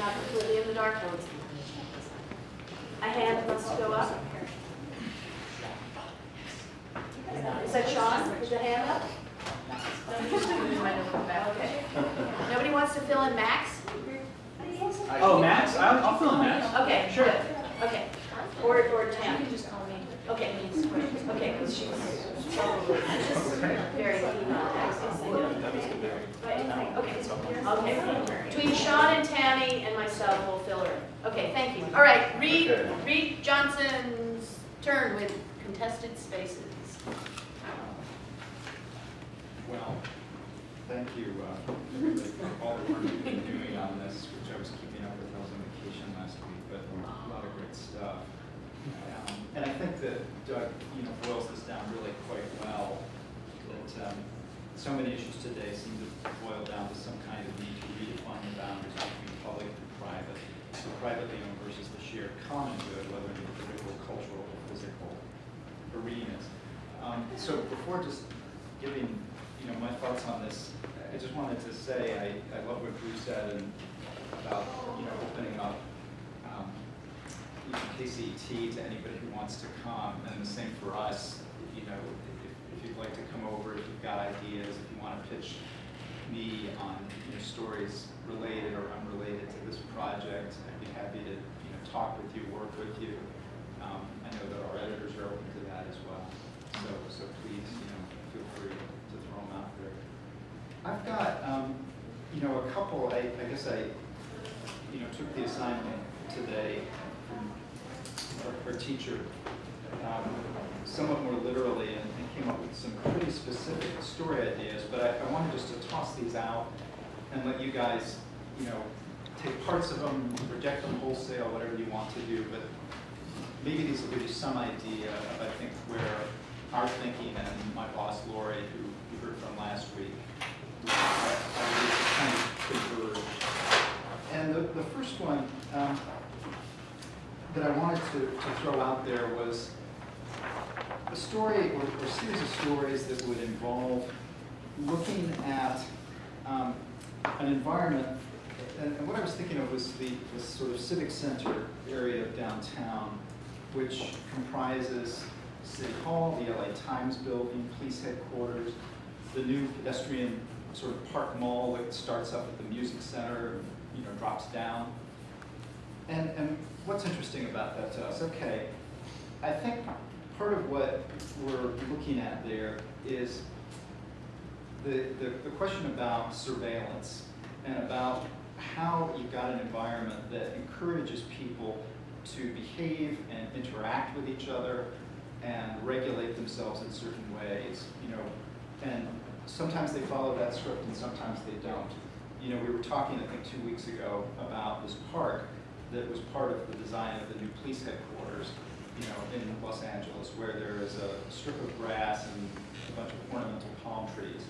not completely in the dark. A hand wants to go up. Is that Sean? Is the hand up? Okay. Nobody wants to fill in Max? Oh, Max? I'll fill in Max. Okay, sure. Good. Okay. Or Tam. You can just call me. Okay. Okay, because she's very Okay. Between Sean and Tammy and myself, we'll fill her in. Okay, thank you. All right, Reed Johnson's turn with contested spaces. Well, thank you for all the work you've been doing on this, which I was keeping up with. I was on vacation last week, but a lot of great stuff. And I think that Doug, boils this down really quite well. That so many issues today seem to boil down to some kind of need to redefine the boundaries between public and private, the privately owned versus the shared common good, whether in the political, cultural, or physical arenas. So before just giving my thoughts on this, I just wanted to say I love what Drew said about opening up KCET to anybody who wants to come, and the same for us. If you'd like to come over, if you've got ideas, if you want to pitch me on stories related or unrelated to this project, I'd be happy to talk with you, work with you. I know that our editors are open to that as well. So please feel free to throw them out there. I've got a couple. I guess I took the assignment today from our teacher, somewhat more literally, and came up with some pretty specific story ideas. But I wanted just to toss these out and let you guys take parts of them, reject them wholesale, whatever you want to do. But maybe these will give you some idea of, I think, where our thinking and my boss, Lori, who you heard from last week, kind of converge. And the first one that I wanted to throw out there was a story or a series of stories that would involve looking at an environment. And what I was thinking of was the sort of civic center area of downtown, which comprises City Hall, the LA Times building, police headquarters, the new pedestrian sort of park mall that starts up at the music center, drops down. And what's interesting about that to us? Okay, I think part of what we're looking at there is the question about surveillance and about how you've got an environment that encourages people to behave and interact with each other and regulate themselves in certain ways, and sometimes they follow that script and sometimes they don't. We were talking, I think, 2 weeks ago about this park that was part of the design of the new police headquarters, in Los Angeles, where there is a strip of grass and a bunch of ornamental palm trees.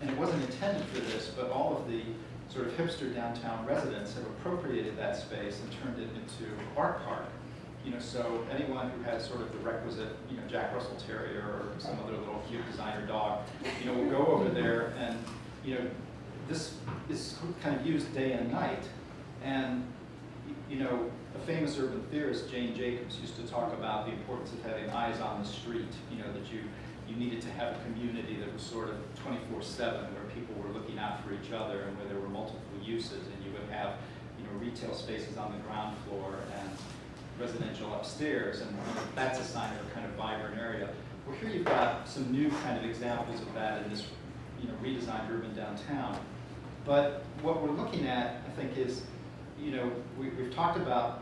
And it wasn't intended for this, but all of the sort of hipster downtown residents have appropriated that space and turned it into a art park. So anyone who has sort of the requisite, Jack Russell Terrier or some other little cute designer dog, will go over there and, this is kind of used day and night. And, a famous urban theorist, Jane Jacobs, used to talk about the importance of having eyes on the street, that you needed to have a community that was sort of 24/7, where people were looking out for each other and where there were multiple uses, and you would have, retail spaces on the ground floor and residential upstairs, and that's a sign of a kind of vibrant area. Well, here you've got some new kind of examples of that in this, redesigned urban downtown. But what we're looking at, I think, is, we've talked about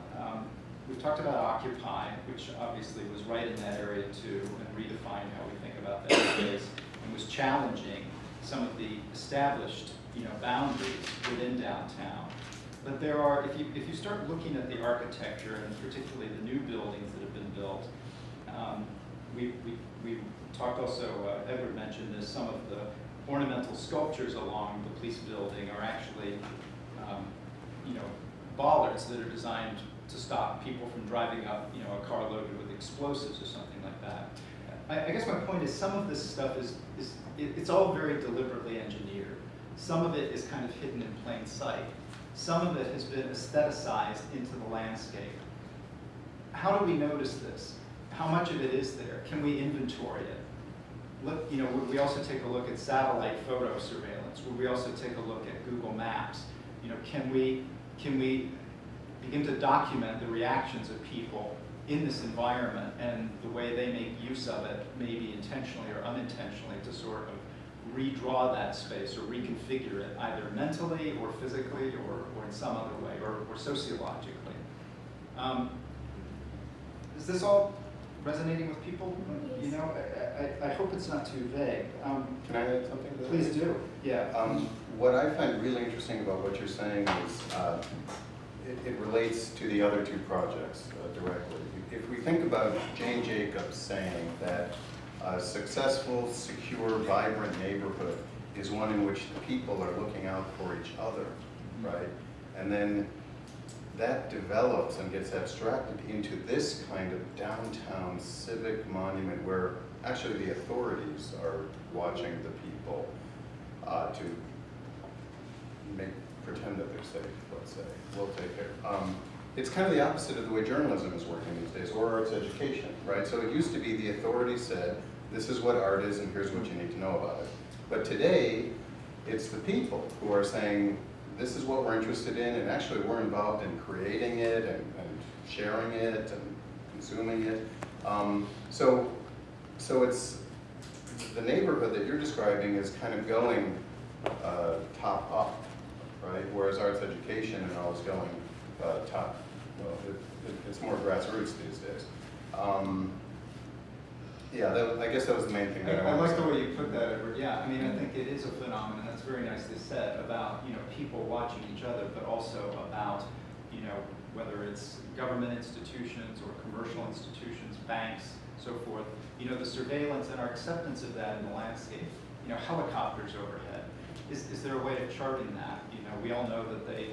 Occupy, which obviously was right in that area too, and redefined how we think about that space, and was challenging some of the established, boundaries within downtown. But there are, if you start looking at the architecture, and particularly the new buildings that have been built, we talked also, Edward mentioned this, some of the ornamental sculptures along the police building are actually, bollards that are designed to stop people from driving up, a car loaded with explosives or something like that. I guess my point is some of this stuff it's all very deliberately engineered. Some of it is kind of hidden in plain sight. some of it has been aestheticized into the landscape. How do we notice this? How much of it is there? Can we inventory it? Look, would we also take a look at satellite photo surveillance? Would we also take a look at Google Maps? Can we begin to document the reactions of people in this environment and the way they make use of it, maybe intentionally or unintentionally, to sort of redraw that space or reconfigure it, either mentally or physically or in some other way, or sociologically. Is this all resonating with people? I hope it's not too vague. Can I add something to that? Please do, yeah. What I find really interesting about what you're saying is it relates to the other two projects directly. If we think about Jane Jacobs saying that a successful, secure, vibrant neighborhood is one in which the people are looking out for each other, right? And then that develops and gets abstracted into this kind of downtown civic monument where actually the authorities are watching the people to pretend that they're safe, let's say. We'll take care. It's kind of the opposite of the way journalism is working these days, or arts education, right? So it used to be the authorities said, this is what art is and here's what you need to know about it. But today, it's the people who are saying, this is what we're interested in, and actually we're involved in creating it and sharing it and consuming it. So it's, the neighborhood that you're describing is kind of going top up, right? Whereas arts education and all is going top, well, it's more grassroots these days. Yeah, I guess that was the main thing that I like the way you put that, Edward. Yeah, I mean, I think it is a phenomenon that's very nicely said about, people watching each other, but also about, whether it's government institutions or commercial institutions, banks, so forth, the surveillance and our acceptance of that in the landscape, helicopters overhead. Is there a way of charting that? We all know that they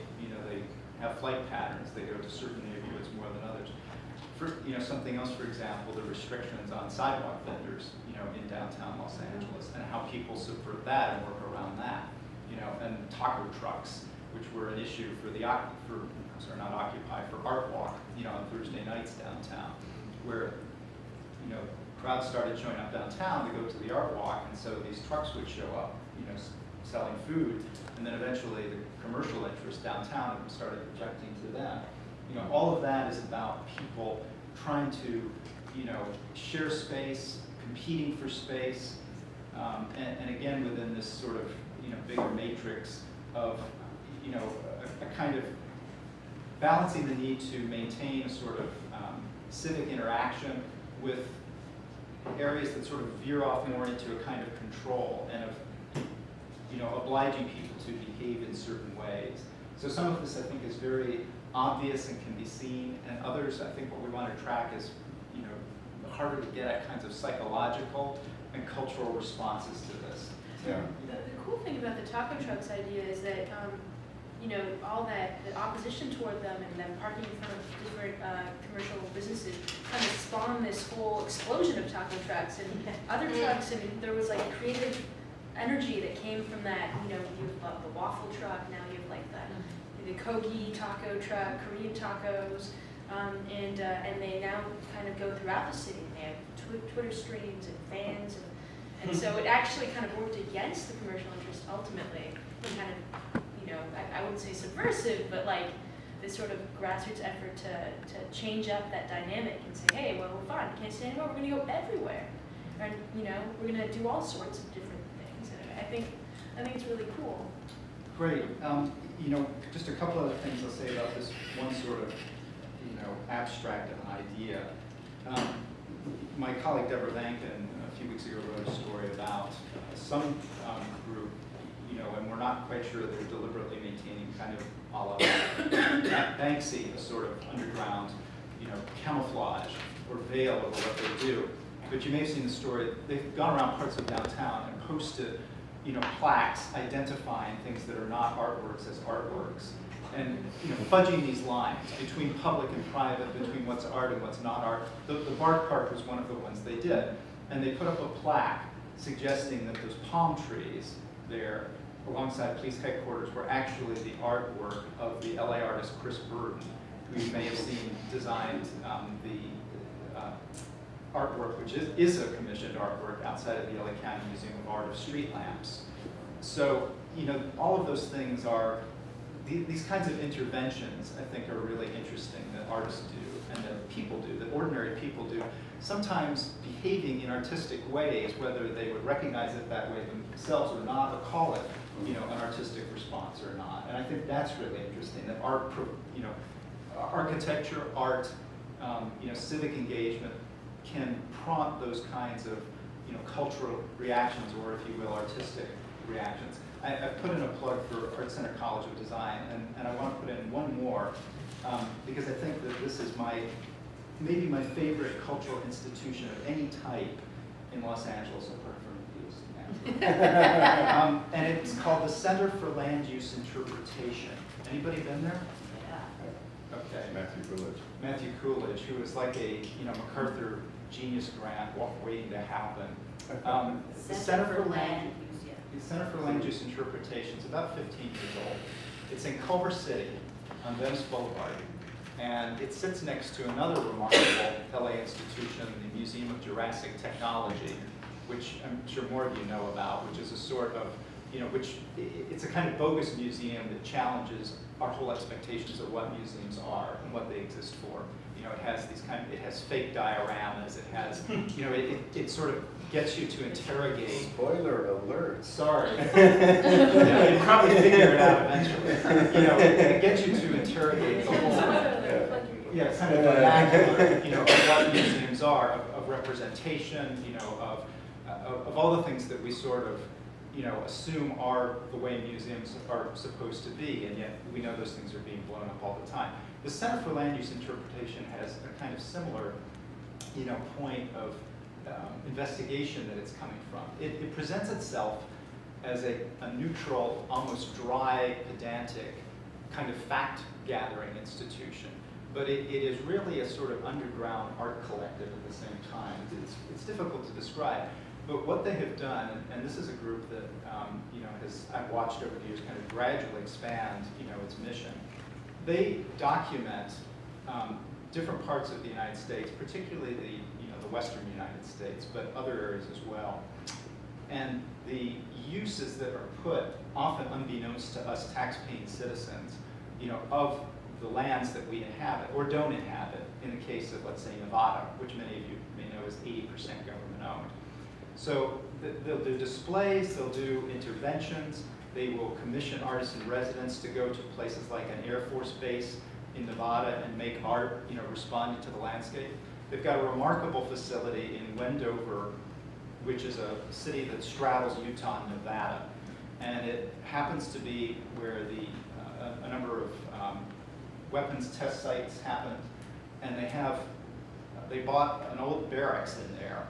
have flight patterns. They go to certain neighborhoods more than others. For, something else, for example, the restrictions on sidewalk vendors, in downtown Los Angeles, and how people subvert that and work around that, and taco trucks, which were an issue for not Occupy, for Art Walk, on Thursday nights downtown, where, crowds started showing up downtown to go to the Art Walk, and so these trucks would show up, selling food, and then eventually the commercial interests downtown started objecting to them. All of that is about people trying to, share space, competing for space, and again within this sort of, bigger matrix of, a kind of balancing the need to maintain a sort of civic interaction with areas that sort of veer off more into a kind of control and of, obliging people to behave in certain ways. So some of this I think is very obvious and can be seen, and others I think what we want to track is, harder to get at kinds of psychological and cultural responses to this. Yeah. The cool thing about the taco trucks idea is that, all that, the opposition toward them and them parking in front of different commercial businesses kind of spawned this whole explosion of taco trucks and other trucks. I mean, there was like creative energy that came from that. You have the waffle truck, now you have like the Kogi taco truck, Korean tacos, and they now kind of go throughout the city. They have Twitter streams and fans, and so it actually kind of worked against the commercial interest ultimately. Kind of, I wouldn't say subversive, but like this sort of grassroots effort to change up that dynamic and say, hey, well, we're fine, we can't stay anymore, we're going to go everywhere, and we're going to do all sorts of different things. And I think it's really cool. Great. Just a couple other things I'll say about this one sort of, abstract idea. My colleague Deborah Vankin a few weeks ago wrote a story about some group, and we're not quite sure they're deliberately maintaining kind of a la Banksy, a sort of underground, camouflage or veil over what they do. But you may have seen the story. They've gone around parts of downtown and posted plaques identifying things that are not artworks as artworks, and fudging these lines between public and private, between what's art and what's not art. The Bart Park was one of the ones they did, and they put up a plaque suggesting that those palm trees there alongside police headquarters were actually the artwork of the LA artist Chris Burton, who you may have seen designed the artwork, which is a commissioned artwork outside of the LA County Museum of Art of street lamps. So, you know, all of those things are, these kinds of interventions, I think, are really interesting that artists do and that people do, that ordinary people do, sometimes behaving in artistic ways, whether they would recognize it that way themselves or not, or call it, you know, an artistic response or not. And I think that's really interesting, that art, you know, architecture, art, you know, civic engagement can prompt those kinds of, you know, cultural reactions, or if you will, artistic reactions. I've put in a plug for Art Center College of Design, and I want to put in one more, because I think that this is maybe my favorite cultural institution of any type in Los Angeles, apart from these. And it's called the Center for Land Use Interpretation. Anybody been there? Okay. Matthew Coolidge. Matthew Coolidge, who was like a, you know, MacArthur Genius Grant waiting to happen. The Center for Land Use Interpretation is about 15 years old. It's in Culver City on Venice Boulevard, and it sits next to another remarkable LA institution, the Museum of Jurassic Technology, which I'm sure more of you know about, which is a sort of, you know, it's a kind of bogus museum that challenges our whole expectations of what museums are and what they exist for. You know, it has these it has fake dioramas, it has, you know, it sort of gets you to interrogate. Spoiler alert. Sorry. Yeah, you'd probably figure it out eventually. You know, it gets you to interrogate the whole, yeah, kind of vernacular, you know, of what museums are, of representation, you know, of all the things that we sort of, you know, assume are the way museums are supposed to be, and yet we know those things are being blown up all the time. The Center for Land Use Interpretation has a kind of similar, you know, point of investigation that it's coming from. It presents itself as a neutral, almost dry, pedantic, kind of fact-gathering institution, but it is really a sort of underground art collective at the same time. It's difficult to describe. But what they have done, and this is a group that you know, I've watched over the years kind of gradually expand, you know, its mission. They document different parts of the United States, particularly the western United States, but other areas as well. And the uses that are put, often unbeknownst to us tax-paying citizens, you know, of the lands that we inhabit or don't inhabit. In the case of, let's say, Nevada, which many of you may know is 80% government-owned. So they'll do displays, they'll do interventions, they will commission artists in residence to go to places like an Air Force base in Nevada and make art, you know, responding to the landscape. They've got a remarkable facility in Wendover, which is a city that straddles Utah and Nevada. And it happens to be where a number of weapons test sites happened. And they bought an old barracks in there.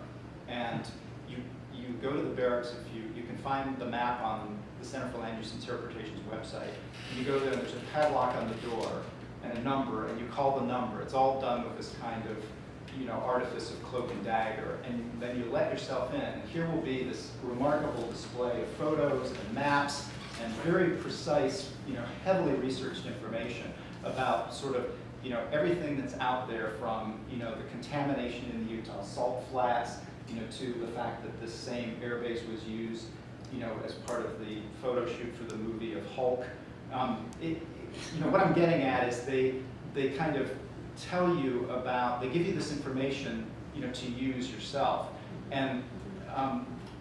And you go to the barracks, you can find the map on the Center for Land Use Interpretation's website. And you go there and there's a padlock on the door and a number, and you call the number. It's all done with this kind of, you know, artifice of cloak and dagger, and then you let yourself in. And here will be this remarkable display of photos and maps and very precise, you know, heavily researched information about sort of, you know, everything that's out there from, you know, the contamination in the Utah salt flats, you know, to the fact that this same airbase was used, you know, as part of the photo shoot for the movie of Hulk. You know, what I'm getting at is they kind of tell you about, they give you this information, you know, to use yourself. And,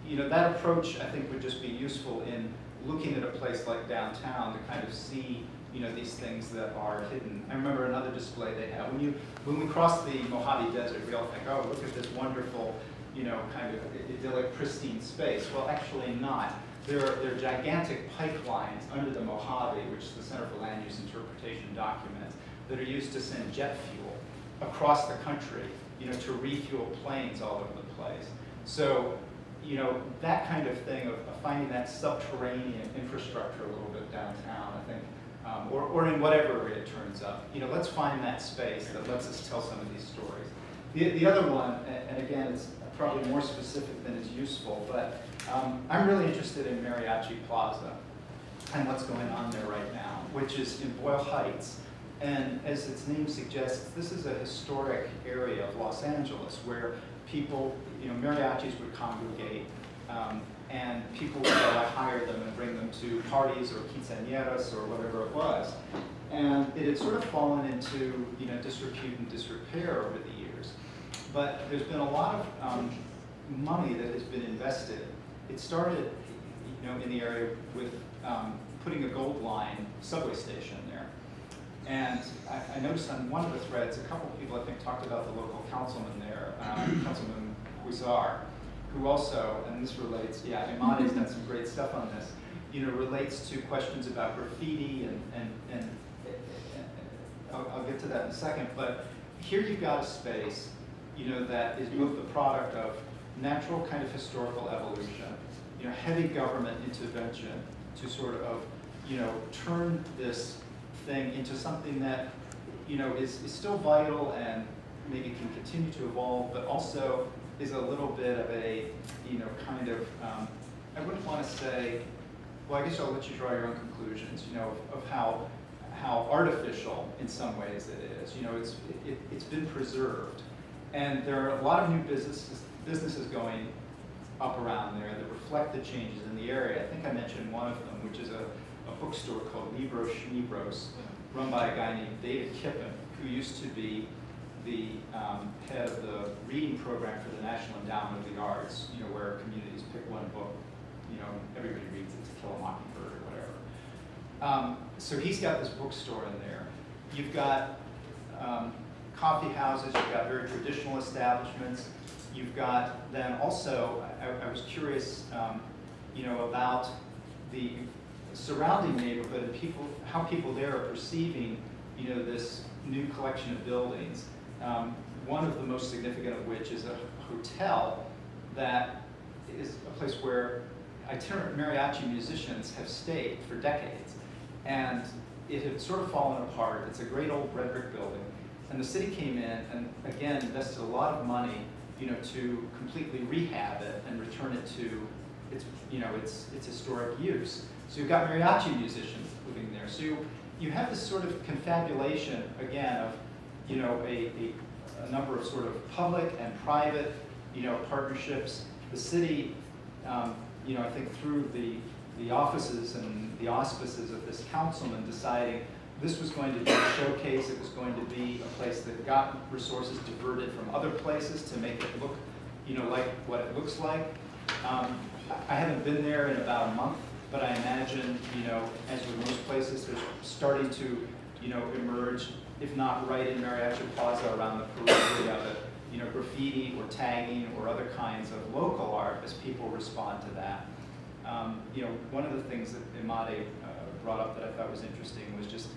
you know, that approach, I think, would just be useful in looking at a place like downtown to kind of see, you know, these things that are hidden. I remember another display they have. When we cross the Mojave Desert, we all think, oh, look at this wonderful, you know, kind of idyllic, pristine space. Well, actually not. There are gigantic pipelines under the Mojave, which the Center for Land Use Interpretation documents, that are used to send jet fuel across the country, you know, to refuel planes all over the place. So, you know, that kind of thing of finding that subterranean infrastructure a little bit downtown, I think, or in whatever it turns up. You know, let's find that space that lets us tell some of these stories. The other one, and again, it's probably more specific than is useful, but I'm really interested in Mariachi Plaza. and what's going on there right now, which is in Boyle Heights. And as its name suggests, this is a historic area of Los Angeles where people, mariachis would congregate, and people would hire them and bring them to parties or quinceañeras or whatever it was. And it had sort of fallen into, disrepute and disrepair over the years. But there's been a lot of money that has been invested. It started, in the area with putting a Gold Line subway station there. And I noticed on one of the threads, a couple of people I think talked about the local councilman there, Councilman Huizar, who also, and this relates, Imade's done some great stuff on this, relates to questions about graffiti and I'll get to that in a second, but here you've got a space, that is both the product of natural kind of historical evolution, heavy government intervention to sort of, turn this thing into something that, is still vital and maybe can continue to evolve, but also is a little bit of a, kind of, I wouldn't want to say, well, I guess I'll let you draw your own conclusions, of how artificial in some ways it is. It's been preserved. And there are a lot of new businesses going up around there that reflect the changes in the area. I think I mentioned one of them, which is a bookstore called Libros Schneebros, run by a guy named David Kippen, who used to be the head of the reading program for the National Endowment of the Arts, where communities pick one book, everybody reads it, To Kill a Mockingbird or whatever. So he's got this bookstore in there. You've got coffee houses, you've got very traditional establishments. You've got then also, I was curious, about the surrounding neighborhood and how people there are perceiving, this new collection of buildings. One of the most significant of which is a hotel that is a place where itinerant mariachi musicians have stayed for decades. And it had sort of fallen apart. It's a great old red brick building. And the city came in and, again, invested a lot of money, to completely rehab it and return it to its historic use. So you've got mariachi musicians living there. So you have this sort of confabulation, again, of, a number of sort of public and private, partnerships. The city, I think through the offices and the auspices of this councilman deciding this was going to be a showcase, it was going to be a place that got resources diverted from other places to make it look, like what it looks like. I haven't been there in about a month, but I imagine, as with most places, they're starting to, emerge, if not right in Mariachi Plaza, around the periphery of it, graffiti or tagging or other kinds of local art as people respond to that. One of the things that Imade brought up that I thought was interesting was just,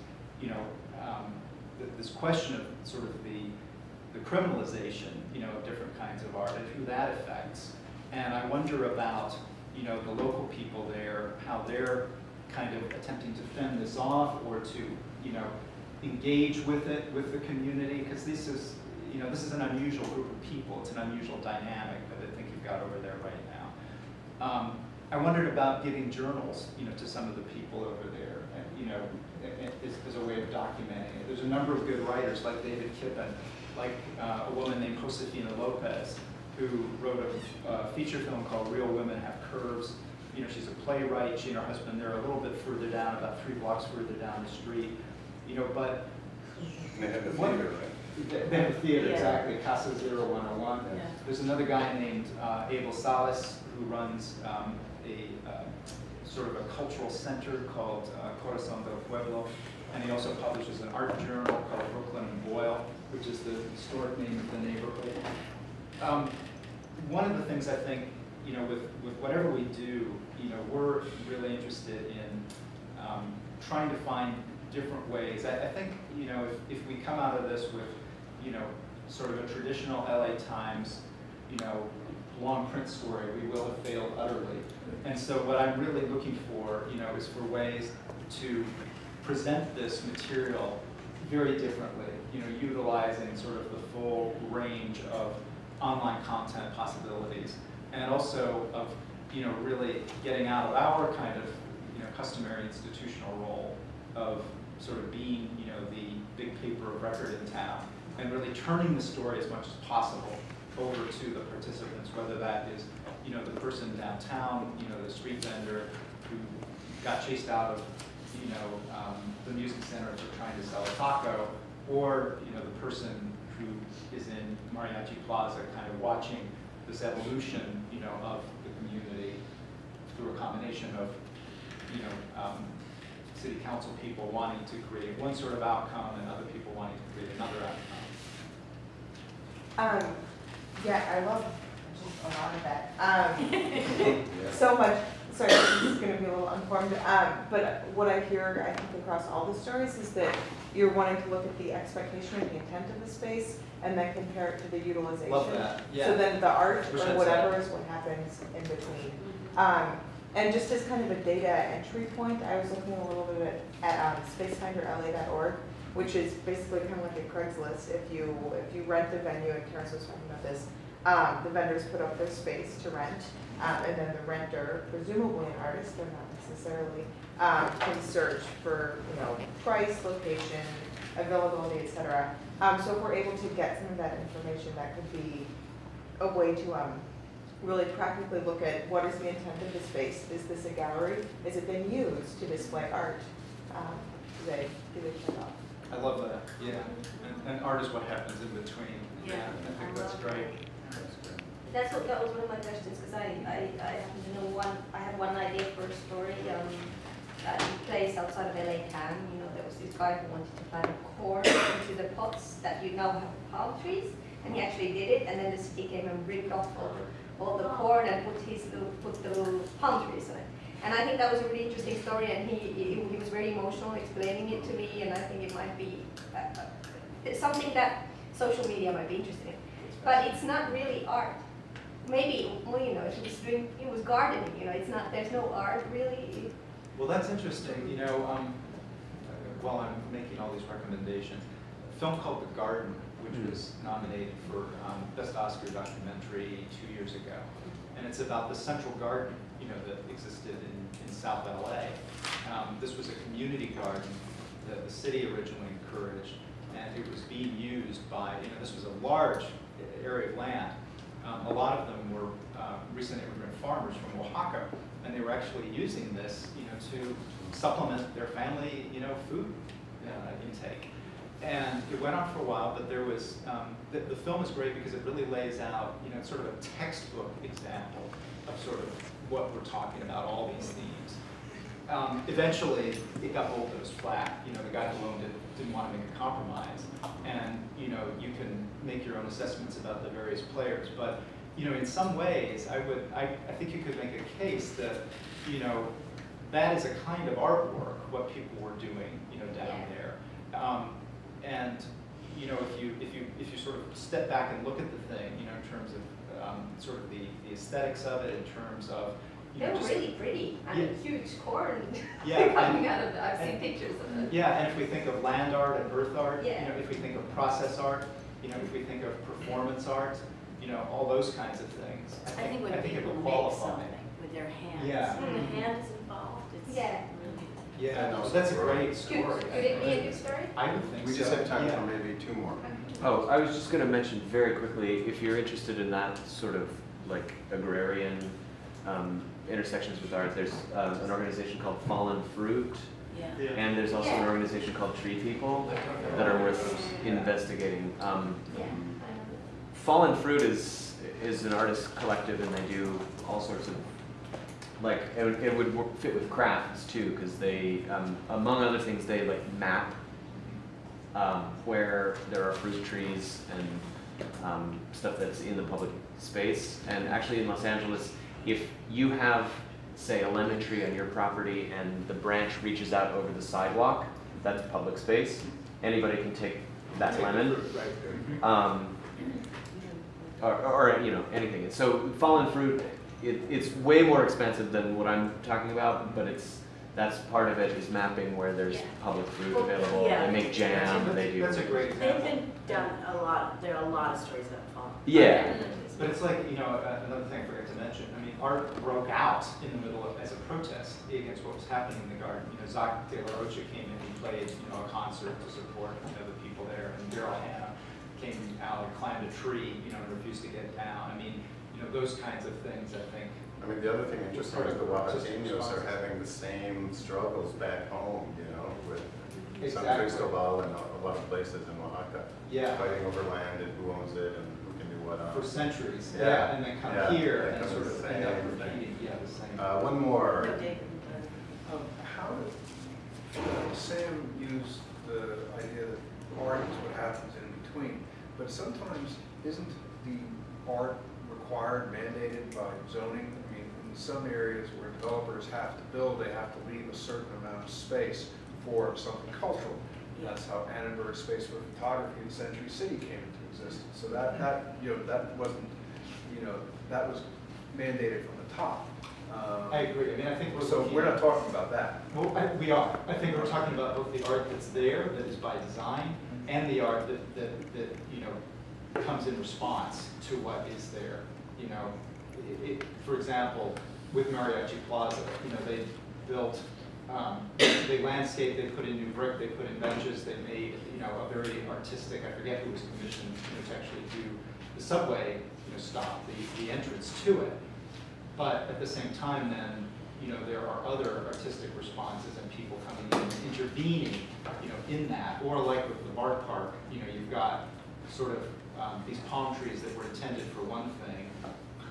this question of sort of the criminalization, of different kinds of art and who that affects. And I wonder about, the local people there, how they're kind of attempting to fend this off or to, engage with it, with the community, because this is an unusual group of people. It's an unusual dynamic that I think you've got over there right now. I wondered about giving journals, to some of the people over there, and, as a way of documenting it. There's a number of good writers like David Kippen, like a woman named Josefina Lopez, who wrote a feature film called Real Women Have Curves. She's a playwright. She and her husband, they're a little bit further down, about 3 blocks further down the street. But they have a theater, right? They have a theater, exactly, Casa 0101. Yeah. There's another guy named Abel Salas who runs a sort of a cultural center called Corazon del Pueblo, and he also publishes an art journal called Brooklyn and Boyle, which is the historic name of the neighborhood. One of the things I think, with whatever we do, we're really interested in trying to find different ways. I think, if we come out of this with, sort of a traditional LA Times, long print story, we will have failed utterly. And so what I'm really looking for, is for ways to present this material very differently, utilizing sort of the full range of online content possibilities, and also of, really getting out of our kind of, customary institutional role of sort of being, you know, the big paper of record in town, and really turning the story as much as possible over to the participants, whether that is, you know, the person downtown, you know, the street vendor who got chased out of, you know, the music center for trying to sell a taco, or, you know, the person who is in Mariachi Plaza kind of watching this evolution, you know, of the community through a combination of, you know, city council people wanting to create one sort of outcome and other people wanting to create another outcome. Yeah, I love just a lot of that. So much, sorry, this is gonna be a little unformed, but what I hear, I think, across all the stories is that you're wanting to look at the expectation and the intent of the space and then compare it to the utilization. Love that, yeah. So then the art Wish I'd or whatever said. is what happens in between. And just as kind of a data entry point, I was looking a little bit at spacefinderla.org, which is basically kind of like a Craigslist. If you rent a venue, and Terrence was talking about this, the vendors put up their space to rent, and then the renter, presumably an artist, they're not necessarily, can search for, you know, price, location, availability, etc. So if we're able to get some of that information, that could be a way to really practically look at what is the intent of the space. Is this a gallery? Is it being used to display art? Do they check off? I love that, yeah. And art is what happens in between. Yeah, I think that's great. That was one of my questions, because I happen to know I had one idea for a story, that took place outside of LA Town. You know, there was this guy who wanted to plant a corn into the pots that you now have palm trees, and he actually did it, and then the city came and ripped off all the corn and put the little palm trees on it. And I think that was a really interesting story, and he was very emotional explaining it to me, and I think it might be something that social media might be interested in. But it's not really art. Maybe, well, you know, if he was gardening, you know, it's not, there's no art really. Well, that's interesting. You know, while I'm making all these recommendations, a film called The Garden, which was nominated for Best Oscar documentary 2 years ago, and it's about the Central Garden, you know, that existed in South LA. This was a community garden that the city originally encouraged, and it was being used by, you know, this was a large area of land. A lot of them were recent immigrant farmers from Oaxaca, and they were actually using this, you know, to supplement their family, you know, food intake. And it went on for a while, but there was, the film is great because it really lays out, you know, sort of a textbook example of sort of what we're talking about, all these themes. Eventually, it got old, it was flat. You know, the guy who owned it didn't want to make a compromise. And, you know, you can make your own assessments about the various players. But, you know, in some ways, I think you could make a case that, you know, that is a kind of artwork, what people were doing, you know, down there. And, you know, if you sort of step back and look at the thing, you know, in terms of sort of the aesthetics of it, in terms of, you They know, were just, really pretty. I mean, huge corn yeah, coming out of I've seen pictures of it. yeah, and if we think of land art and earth art, Yeah. you know, if we think of process art, you know, if we think of performance art, you know, all those kinds of things, I think when it people would make qualify. something with their hands, Yeah. when the hand is involved, it's Yeah. really. Yeah, And no, also that's a for- great Could story. it be a good story? I would think so. We just have time yeah. for maybe two more. Oh, I was just going to mention very quickly, if you're interested in that sort of like agrarian intersections with art, there's an organization called Fallen Fruit, Yeah. and there's also an Yeah. organization called Tree People that are worth investigating. Yeah. I know. Fallen Fruit is an artist collective, and they do all sorts of, like, it would fit with crafts too, because they, among other things, they like map where there are fruit trees and stuff that's in the public space. And actually in Los Angeles, if you have, say, a lemon tree on your property and the branch reaches out over the sidewalk, that's public space. Anybody can take that lemon. Or you know, anything. So fallen fruit, it's way more expensive than what I'm talking about, but that's part of it is mapping where there's Yeah. public fruit Well, available. yeah. They make jam. They do. That's a great They've example. been done a lot, there are a lot of stories about fall. Yeah. But it's like, you know, another thing I forgot to mention, I mean, art broke out in the middle of, as a protest against what was happening in the garden. You know, Zach De La Rocha came in, he played, you know, a concert to support, you know, the people there, and Daryl Hannah came out and climbed a tree, you know, and refused to get down. I mean, you know, those kinds of things, I think. I mean, the other thing interesting is the Oaxaqueños are having the same struggles back home, you know, with San Exactly. Cristobal and a lot of places in Oaxaca. Yeah. Fighting over land and who owns it and who can do what on. For centuries, Yeah. yeah, and then come Yeah. here They and come sort the of end up same thing. repeating, yeah, the same. One more. No, David, How did Sam use the idea that art is what happens in between? But sometimes isn't the art required, mandated by zoning? I mean, in some areas where developers have to build, they have to leave a certain amount of space for something cultural. That's how Annenberg Space for Photography in Century City came into existence. So that that wasn't, that was mandated from the top. I agree, I mean, I think we're So looking we're not at- talking about that. Well, we are. I think we're talking about both the art that's there, that is by design, and the art that you know, comes in response to what is there. You know, for example, with Mariachi Plaza, you know, they built, they landscaped, they put in new brick, they put in benches, they made, you know, a very artistic, I forget who was commissioned, you know, to actually do the subway, you know, stop, the entrance to it. But at the same time then, you know, there are other artistic responses and people coming in and intervening, you know, in that. Or like with the Bart Park, you know, you've got sort of these palm trees that were intended for one thing.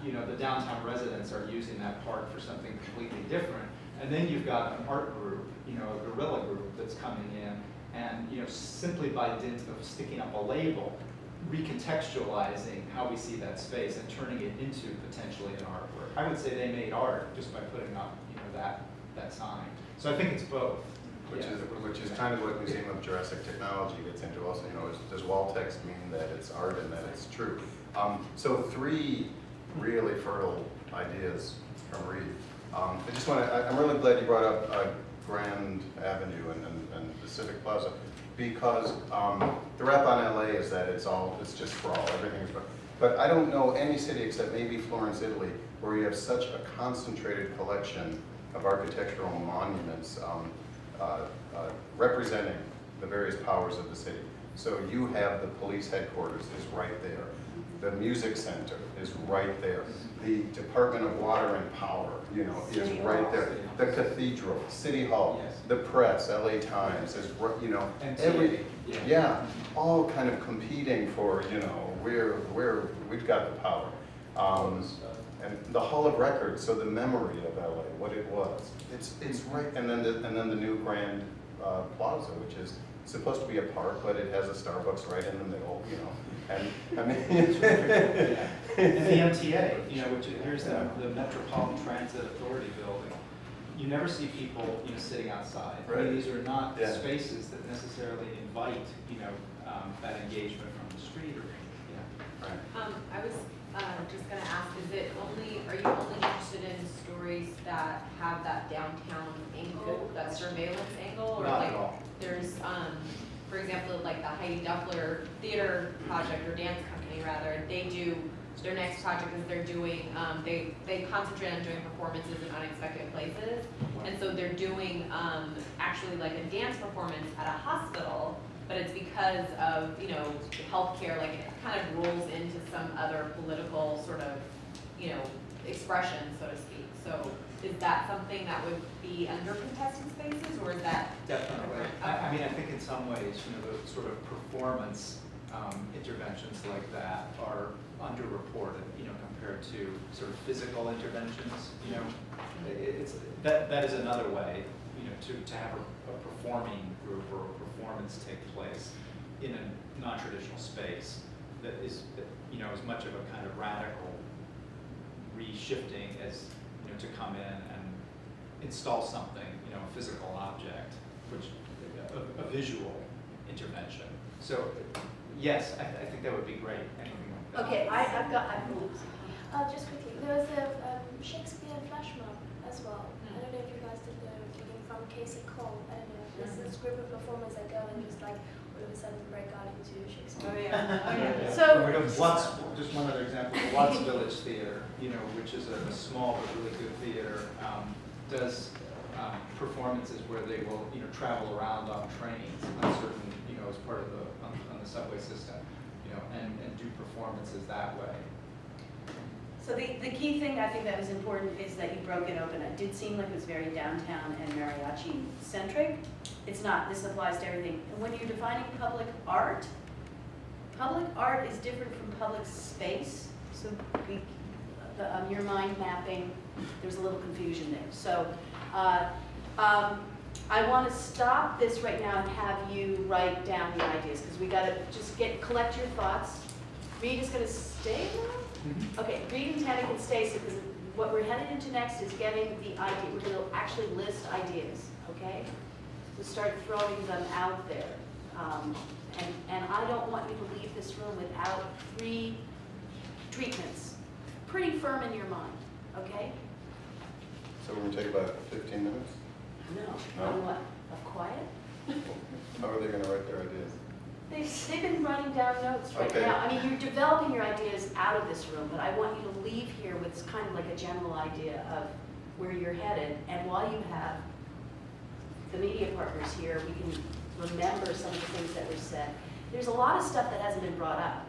You know, the downtown residents are using that park for something completely different. And then you've got an art group, you know, a guerrilla group that's coming in and, you know, simply by dint of sticking up a label, recontextualizing how we see that space and turning it into potentially an artwork. I would say they made art just by putting up, you know, that sign. So I think it's both. Which Yeah. which is kind of what Museum of Jurassic Technology gets into also, you know, does wall text mean that it's art and that it's true? So 3 really fertile ideas from Reed. I just want to, I'm really glad you brought up Grand Avenue and Pacific Plaza, because the rap on LA is that it's just for all, everything is, but I don't know any city except maybe Florence, Italy, where you have such a concentrated collection of architectural monuments representing the various powers of the city. So you have the police headquarters is right there. The music center is right there. The Department of Water and Power, you know, is City right Hall. there. The cathedral, City Hall, Yes. the press, LA Times, is, you know, MTA, yeah. yeah, all kind of competing for, you know, we've got the power. And the Hall of Records, so the memory of LA, what it was, it's right. And then the new Grand Plaza, which is supposed to be a park, but it has a Starbucks right in the middle, you know. And I mean, And the MTA, you know, which here's the Metropolitan Transit Authority building. You never see people, you know, sitting outside. I Right. mean, these are not Yeah. spaces that necessarily invite, you know, that engagement from the street or, yeah. right. I was just gonna ask, are you only interested in stories that have that downtown angle, that surveillance angle? Or Not like, at all. there's, for example, like the Heidi Duffler Theater Project, or dance company rather, their next project is they're doing, they concentrate on doing performances in unexpected places. And so they're doing, actually like a dance performance at a hospital, but it's because of, you know, healthcare, like it kind of rolls into some other political sort of, you know, expression, so to speak. So is that something that would be under contested spaces, or is that? Definitely. I mean, I think in some ways, you know, the sort of performance interventions like that are underreported, you know, compared to sort of physical interventions, you know. That is another way, you know, to have a performing group or a performance take place in a non-traditional space that is, you know, as much of a kind of radical reshifting as, you know, to come in and install something, you know, a physical object, which a visual intervention. So yes, I think that would be great. Anything like that. Okay, I've got. Just quickly, there was a Shakespeare flash mob as well. I don't know if you guys did the reading from Casey Cole. I don't know. There's this group of performers that go and just like of a seventh grade got into Shakespeare. Oh, yeah. Oh, yeah. So, So, Watts, just one other example, the Watts Village Theater, you know, which is a small but really good theater, does performances where they will, you know, travel around on trains on certain, you know, as part of on the subway system, you know, and do performances that way. So the key thing I think that was important is that you broke it open. It did seem like it was very downtown and mariachi centric. It's not, this applies to everything. And when you're defining public art is different from public space. So your mind mapping, there's a little confusion there. So I want to stop this right now and have you write down the ideas, because we got to just collect your thoughts. Reed is going to stay now? Okay, Reed and Tana can stay, so because what we're headed into next is getting the idea. We're going to actually list ideas, okay? So start throwing them out there. And I don't want you to leave this room without 3 treatments, pretty firm in your mind, okay? So we're gonna take about 15 minutes? No. No? On what? Of quiet? How are they gonna write their ideas? They've been writing down notes right Okay. now. I mean, you're developing your ideas out of this room, but I want you to leave here with kind of like a general idea of where you're headed. And while you have the media partners here, we can remember some of the things that were said. There's a lot of stuff that hasn't been brought up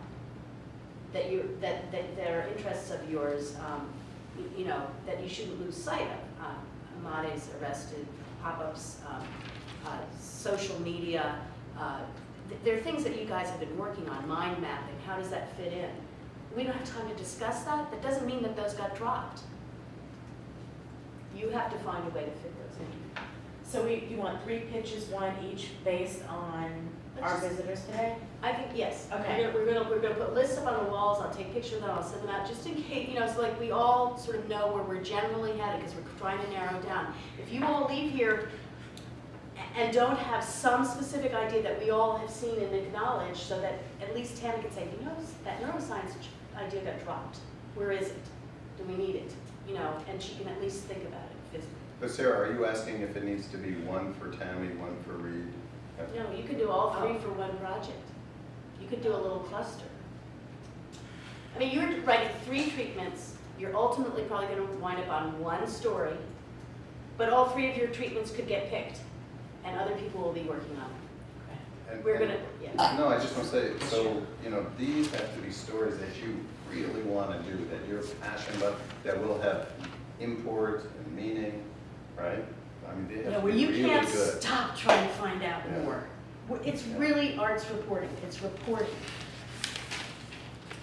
that are interests of yours, you know, that you shouldn't lose sight of. Amade's arrested, pop-ups, social media. There are things that you guys have been working on, mind mapping. How does that fit in? We don't have time to discuss that. That doesn't mean that those got dropped. You have to find a way to fit those in. So you want 3 pitches, 1 each, based on our visitors today? I think, yes. Okay. We're gonna put lists up on the walls. I'll take pictures of them, I'll send them out, just in case, you know, so like we all sort of know where we're generally headed, because we're trying to narrow down. If you all leave here and don't have some specific idea that we all have seen and acknowledged, so that at least Tana can say, you know, that neuroscience idea got dropped. Where is it? Do we need it? You know, and she can at least think about it physically. But Sarah, are you asking if it needs to be 1 for Tammy, 1 for Reed? No, you could do all 3 for one project. You could do a little cluster. I mean, you're writing 3 treatments. You're ultimately probably going to wind up on 1 story, but all 3 of your treatments could get picked, and other people will be working on it. And- We're and- going to, yeah. No, I just want to say, so, you know, these have to be stories that you really want to do, that you're passionate about, that will have import and meaning, right? I mean, they You have know, to where be you really can't good. stop trying to find out Yeah. more. It's Yeah. really arts reporting. It's reporting.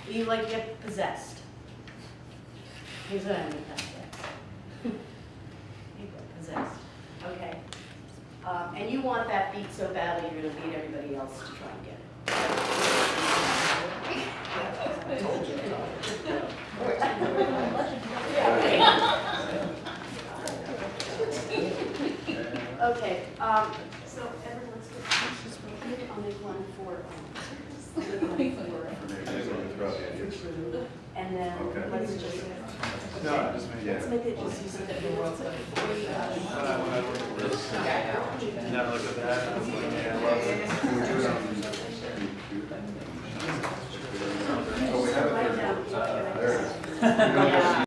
You like get possessed. Here's what I mean by that. You get possessed. Okay. And you want that beat so badly, you're going to beat everybody else to try and get it. Okay, so everyone's good. I'll make one for, Maybe we can throw out the ideas. and then Okay. let's just, No, just maybe, let's yeah. make it just so that the world's Never looked at that. Yeah, well, can we do it on YouTube? Oh, we have it there. There it is. We don't have